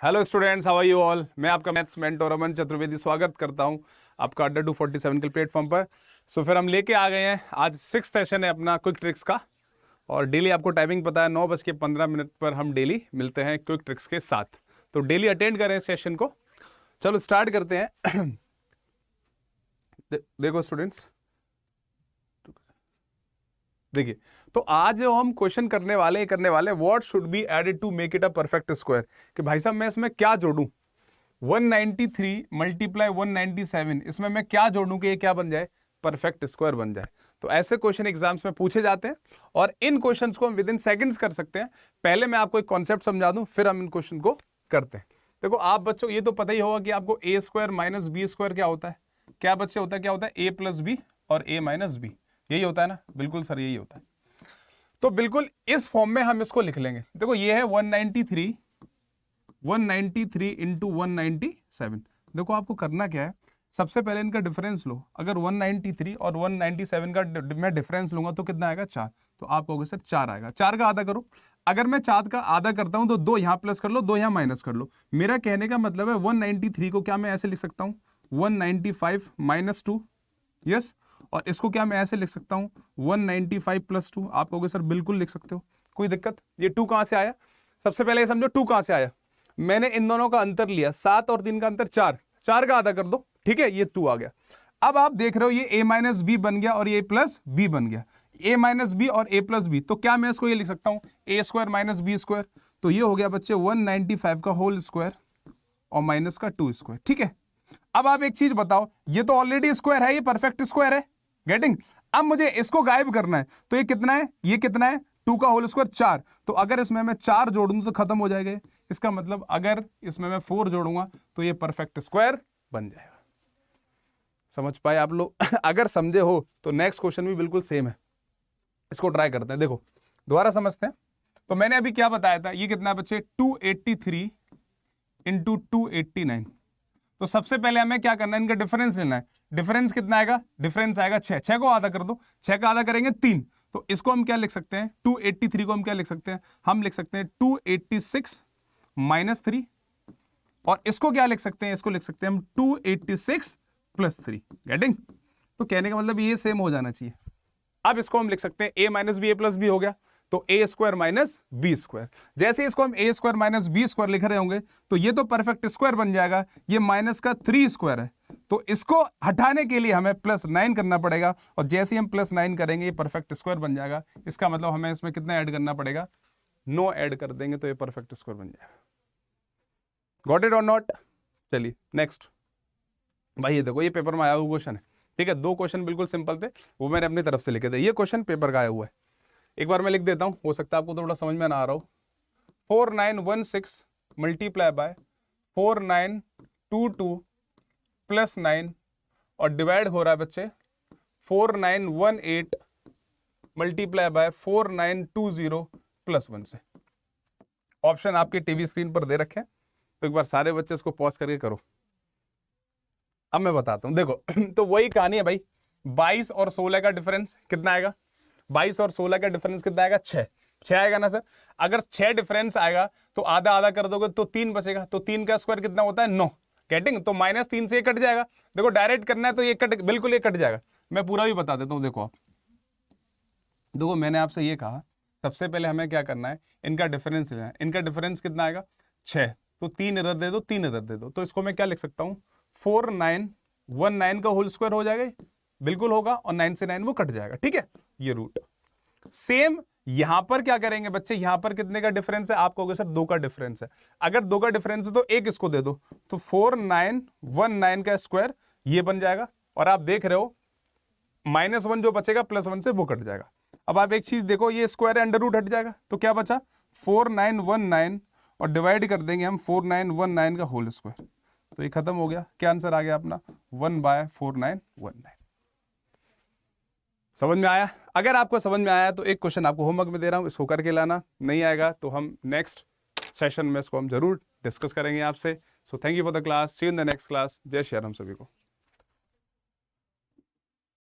Hello students, how are you all. मैं आपका maths mentor अमन चतुर्वेदी स्वागत करता हूं आपका अड्डा 247 के प्लेटफॉर्म पर। सो फिर हम लेके आ गए हैं, आज 6th सेशन है अपना क्विक ट्रिक्स का। और डेली आपको टाइमिंग पता है, 9:15 पर हम डेली मिलते हैं क्विक ट्रिक्स के साथ। तो डेली अटेंड करें सेशन को। चलो स्टार्ट करते हैं। देखो स्टूडेंट्स, देखिए, तो आज जो हम क्वेश्चन करने वाले what should be added to make it a perfect square. कि भाई साहब मैं इसमें क्या जोड़ूं, 193 मल्टीप्लाई 197, इसमें मैं क्या जोड़ूं कि ये क्या बन जाए, परफेक्ट स्क्वायर बन जाए। तो ऐसे क्वेश्चन एग्जाम्स में पूछे जाते हैं और इन क्वेश्चंस को हम विद इन सेकंड्स कर सकते हैं। पहले मैं आपको एक कॉन्सेप्ट समझा दूं, फिर हम इन क्वेश्चन को करते हैं। देखो आप बच्चों, ये तो पता ही होगा कि आपको ए स्क्वायर माइनस बी स्क्वायर क्या होता है। क्या बच्चे होता है, क्या होता है, ए प्लस बी और ए माइनस बी, यही होता है ना। बिल्कुल सर, यही होता है। तो बिल्कुल इस फॉर्म में हम इसको लिख लेंगे। देखो ये है 193 इंटू 197। देखो आपको करना क्या है, सबसे पहले इनका डिफरेंस लो। अगर 193 और 197 का मैं डिफरेंस लूंगा तो कितना आएगा, 4। तो आप कहोगे सर 4 आएगा, 4 का आधा करो। अगर मैं 4 का आधा करता हूं तो 2 यहां प्लस कर लो, 2 यहां माइनस कर लो। मेरा कहने का मतलब है 193 को क्या मैं ऐसे लिख सकता हूं, 195 माइनस 2, यस। और इसको क्या मैं ऐसे लिख सकता हूं, 195 प्लस 2। आप कहोगे सर बिल्कुल लिख सकते हो, कोई दिक्कत। ये 2 कहां से आया, सबसे पहले ये समझो 2 कहां से आया। मैंने इन दोनों का अंतर लिया, 7 और 3 का अंतर 4, 4 का आधा कर दो, ठीक है, ये 2 आ गया। अब आप देख रहे हो ये a माइनस बी बन गया और ये प्लस बी बन गया, a माइनस बी और a प्लस बी। तो क्या मैं इसको ये लिख सकता हूं, a square minus B square. तो ये हो गया बच्चे 195 का होल स्क्वायर और माइनस का 2 स्क्वायर, ठीक है। अब आप एक चीज बताओ, ये तो ऑलरेडी स्क्वायर है, ये परफेक्ट स्क्वायर है, गेटिंग। अब मुझे इसको गायब करना है, तो ये कितना है, ये कितना है, 2 का होल स्क्वायर 4। तो अगर इसमें मैं 4 जोड़ दूं तो खत्म हो जाएगा। इसका मतलब अगर इसमें मैं 4 जोड़ूंगा तो ये परफेक्ट स्क्वायर बन जाएगा। समझ पाए आप लोग? अगर समझे हो तो नेक्स्ट क्वेश्चन भी बिल्कुल सेम है, इसको ट्राई करते हैं। देखो दोबारा समझते हैं। तो मैंने अभी क्या बताया था, ये कितना है बच्चे, 283 इंटू 289। तो सबसे पहले हमें क्या करना है, इनका डिफरेंस लेना है। डिफरेंस कितना आएगा, डिफरेंस आएगा 6। 6 को आधा कर दो, 6 का आधा करेंगे 3। तो इसको हम क्या लिख सकते हैं, 283 को हम क्या लिख सकते हैं, हम लिख सकते हैं 286 माइनस 3। और इसको क्या लिख सकते हैं, इसको लिख सकते हैं हम 286 प्लस 3, गेटिंग। तो कहने का मतलब ये सेम हो जाना चाहिए। अब इसको हम लिख सकते हैं ए माइनस बी ए प्लस बी हो गया, तो ए स्क्वायर माइनस बी स्क्वायर। जैसे इसको हम ए स्क्वायर माइनस बी स्क्वायर लिख रहे होंगे तो ये तो परफेक्ट स्क्वायर बन जाएगा। ये माइनस का 3 स्क्वायर है, तो इसको हटाने के लिए हमें +9 करना पड़ेगा। और जैसे ही हम +9 करेंगे ये परफेक्ट स्क्वायर बन जाएगा। इसका मतलब हमें इसमें कितना ऐड करना पड़ेगा, 9 ऐड कर देंगे तो ये परफेक्ट स्क्वायर बन जाएगा। गॉट इट और नॉट। चलिए नेक्स्ट। भाई ये देखो, ये पेपर में आया हुआ क्वेश्चन है, ठीक है। 2 क्वेश्चन बिल्कुल सिंपल थे, वो मैंने अपनी तरफ से लिखे थे। ये क्वेश्चन पेपर का आया हुआ है, एक बार मैं लिख देता हूं, हो सकता है आपको थोड़ा समझ में ना आ रहा हो। 4916 मल्टीप्लाई बाय 4922 प्लस 9 और डिवाइड हो रहा है बच्चे 4918 मल्टीप्लाई बाय 4920 प्लस 1 से। ऑप्शन आपके टीवी स्क्रीन पर दे रखे हैं, तो एक बार सारे बच्चे इसको पॉज करके करो। अब मैं बताता हूं, देखो तो वही कहानी है भाई। 22 और 16 का डिफरेंस कितना आएगा, 22 और 16 का डिफरेंस कितना आएगा, 6 आएगा ना सर। अगर 6 डिफरेंस आएगा तो आधा आधा कर दोगे तो 3 बचेगा, तो 3 का स्क्वायर कितना होता है, 9, गेटिंग। तो -3 से ये कट जाएगा। देखो डायरेक्ट करना है तो ये कट, बिल्कुल ये कट जाएगा। मैं पूरा भी बता देता हूं। देखो आप देखो, मैंने आपसे ये कहा सबसे पहले हमें क्या करना है, इनका डिफरेंस लेना है। इनका डिफरेंस कितना आएगा, 6। तो 3 इधर दे दो, 3 इधर दे दो। तो इसको मैं क्या लिख सकता हूं, 4919 का होल स्क्वायर हो जाएगा, बिल्कुल होगा। और 9 से 9 वो कट जाएगा, ठीक है। ये रूट सेम यहां पर क्या करेंगे बच्चे, यहां पर कितने का डिफरेंस है, आप कहोगे सर 2 का डिफरेंस है। अगर 2 का डिफरेंस है तो एक इसको दे दो, तो 4919 का स्क्वायर ये बन जाएगा। और आप देख रहे हो -1 जो बचेगा +1 से वो कट जाएगा। अब आप एक चीज देखो, ये स्क्वायर है, अंडर रूट हट जाएगा, तो क्या बचा 4919 और डिवाइड कर देंगे हम 4919 का होल स्क्वायर, तो ये खत्म हो गया। क्या आंसर आ गया अपना, 1/4919। समझ में आया? अगर आपको समझ में आया तो एक क्वेश्चन आपको होमवर्क में दे रहा हूं, इसको करके लाना। नहीं आएगा तो हम नेक्स्ट सेशन में इसको हम जरूर डिस्कस करेंगे आपसे। So thank you for the class, see you in the next class. जय श्री राम सभी को।